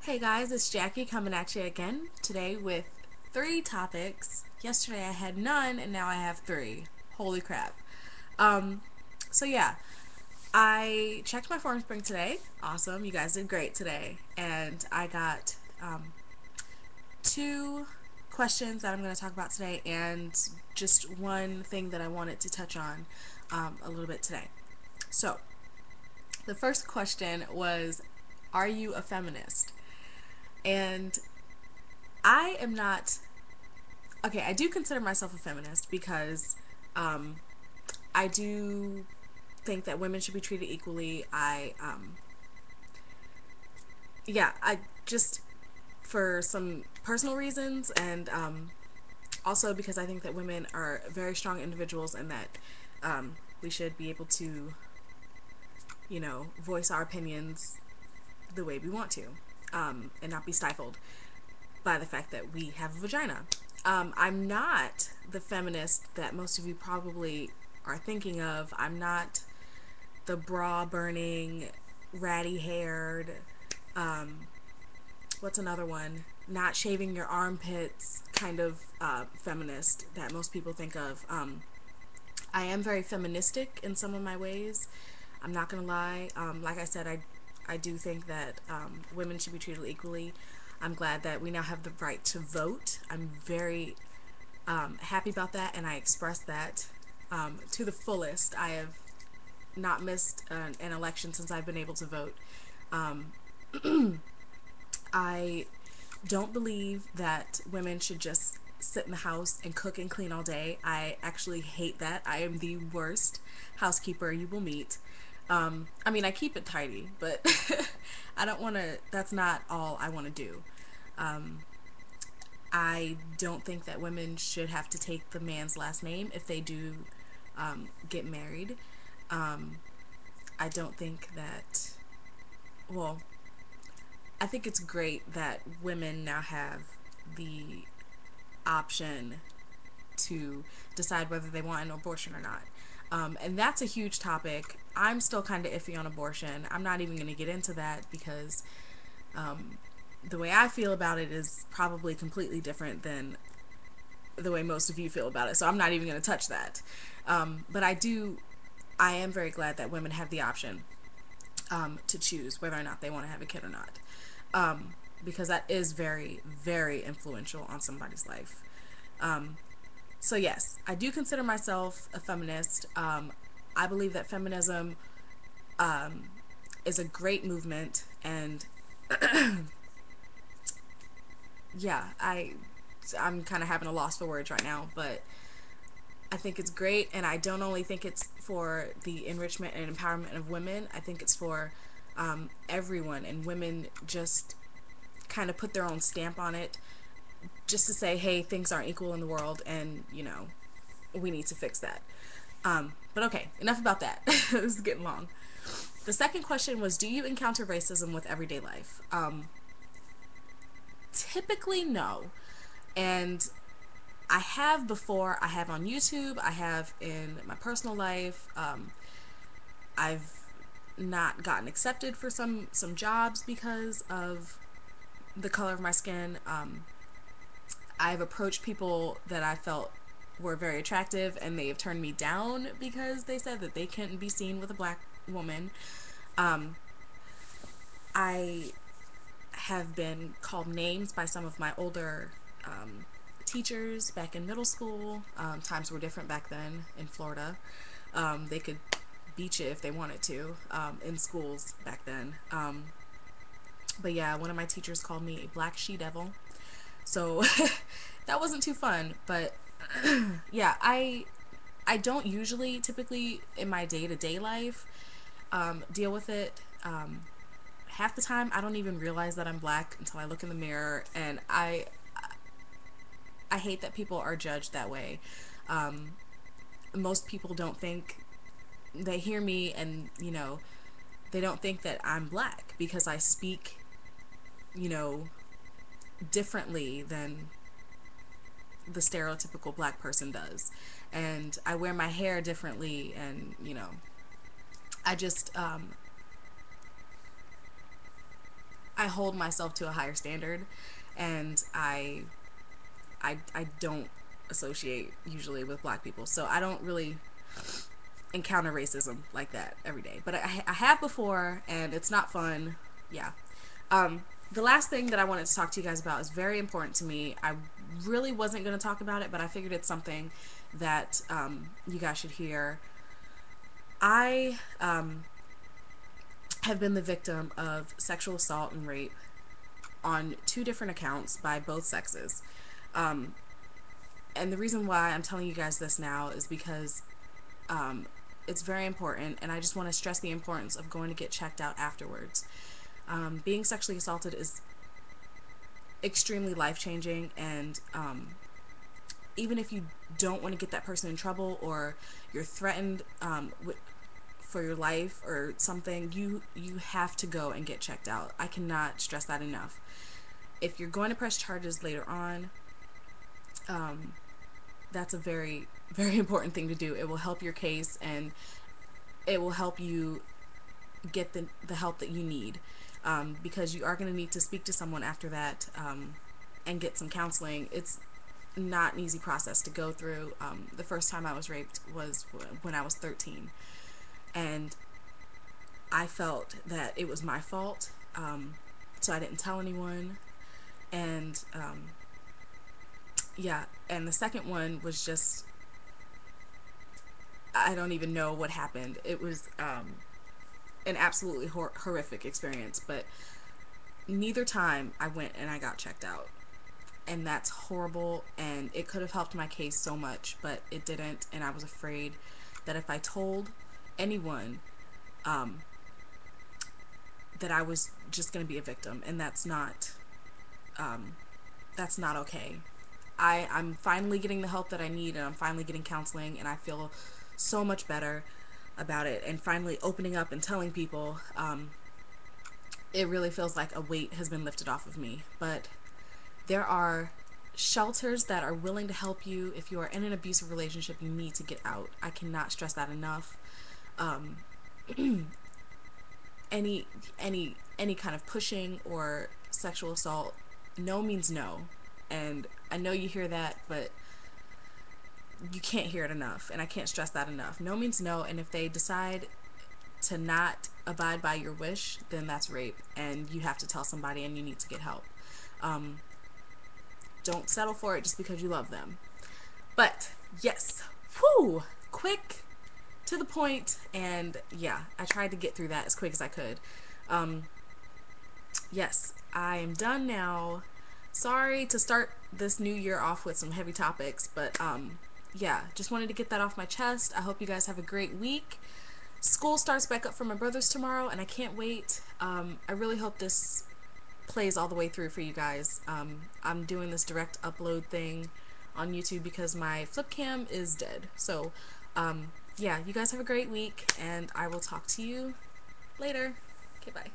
Hey guys, it's Jackie coming at you again today with three topics. Yesterday I had none and now I have three. Holy crap. Um, so yeah, I checked my form spring today. Awesome, you guys did great today. And I got two questions that I'm going to talk about today and just one thing that I wanted to touch on a little bit today. So, the first question was, are you a feminist? And I am not. Okay, I do consider myself a feminist because um, I do think that women should be treated equally. Yeah, I just, for some personal reasons, and also because I think that women are very strong individuals and that we should be able to, voice our opinions the way we want to, and not be stifled by the fact that we have a vagina. I'm not the feminist that most of you probably are thinking of. I'm not the bra burning, ratty haired, what's another one? Not shaving your armpits kind of feminist that most people think of. I am very feministic in some of my ways. I'm not gonna lie. Like I said, I do think that women should be treated equally. I'm glad that we now have the right to vote. I'm very happy about that, and I express that to the fullest. I have not missed an election since I've been able to vote. I don't believe that women should just sit in the house and cook and clean all day. I actually hate that. I am the worst housekeeper you will meet. I mean, I keep it tidy, but I don't want to, that's not all I want to do. I don't think that women should have to take the man's last name if they do get married. I don't think that, well, I think it's great that women now have the option to decide whether they want an abortion or not. And that's a huge topic. I'm still kind of iffy on abortion. I'm not even going to get into that because the way I feel about it is probably completely different than the way most of you feel about it. So I'm not even going to touch that. But I am very glad that women have the option to choose whether or not they want to have a kid or not. Because that is very, very influential on somebody's life. So yes, I do consider myself a feminist. I believe that feminism is a great movement, and yeah, I'm kind of having a loss for words right now, but I think it's great, and I don't only think it's for the enrichment and empowerment of women. I think it's for everyone, and women just kind of put their own stamp on it, just to say, hey, things aren't equal in the world, and we need to fix that. But okay, enough about that. This is getting long. The second question was, do you encounter racism with everyday life? Typically, no. And I have before. I have on YouTube. I have in my personal life. I've not gotten accepted for some jobs because of the color of my skin. I've approached people that I felt were very attractive, and they have turned me down because they said that they couldn't be seen with a black woman. I have been called names by some of my older teachers back in middle school. Times were different back then in Florida. They could beat you if they wanted to in schools back then. But yeah, one of my teachers called me a black she-devil. So that wasn't too fun. But yeah, I don't usually, typically in my day-to-day life, deal with it. Half the time, I don't even realize that I'm black until I look in the mirror, and I hate that people are judged that way. Most people don't think, they hear me and, they don't think that I'm black because I speak, you know, differently than the stereotypical black person does. And I wear my hair differently, and, I just, I hold myself to a higher standard, and I don't associate usually with black people, so I don't really encounter racism like that every day. But I have before, and it's not fun. Yeah. The last thing that I wanted to talk to you guys about is very important to me. I really wasn't going to talk about it, but I figured it's something that you guys should hear. I have been the victim of sexual assault and rape on 2 different accounts by both sexes. And the reason why I'm telling you guys this now is because it's very important, and I just want to stress the importance of going to get checked out afterwards. Being sexually assaulted is extremely life-changing, and even if you don't want to get that person in trouble, or you're threatened for your life or something, you have to go and get checked out. I cannot stress that enough. If you're going to press charges later on, that's a very, very important thing to do. It will help your case, and it will help you get the help that you need, because you are going to need to speak to someone after that, and get some counseling. It's not an easy process to go through. The first time I was raped was when I was 13, and I felt that it was my fault, so I didn't tell anyone. And yeah, and the second one was just, I don't even know what happened. It was an absolutely horrific experience, but neither time I went and I got checked out. And that's horrible, and it could have helped my case so much, but it didn't, and I was afraid that if I told anyone, that I was just going to be a victim, and that's not okay. I'm finally getting the help that I need, and I'm finally getting counseling, and I feel so much better about it, and finally opening up and telling people. It really feels like a weight has been lifted off of me. But there are shelters that are willing to help you. If you are in an abusive relationship, you need to get out. I cannot stress that enough. Any kind of pushing or sexual assault, no means no. And I know you hear that, but you can't hear it enough, and I can't stress that enough. No means no, and if they decide to not abide by your wish, then that's rape, and you have to tell somebody, and you need to get help. Don't settle for it just because you love them. But yes, whew, quick, to the point, and yeah, I tried to get through that as quick as I could. Yes, I am done now. Sorry to start this new year off with some heavy topics, but yeah, just wanted to get that off my chest. I hope you guys have a great week. School starts back up for my brothers tomorrow, and I can't wait. I really hope this plays all the way through for you guys. I'm doing this direct upload thing on YouTube because my flip cam is dead. So yeah, you guys have a great week, and I will talk to you later. Okay, bye.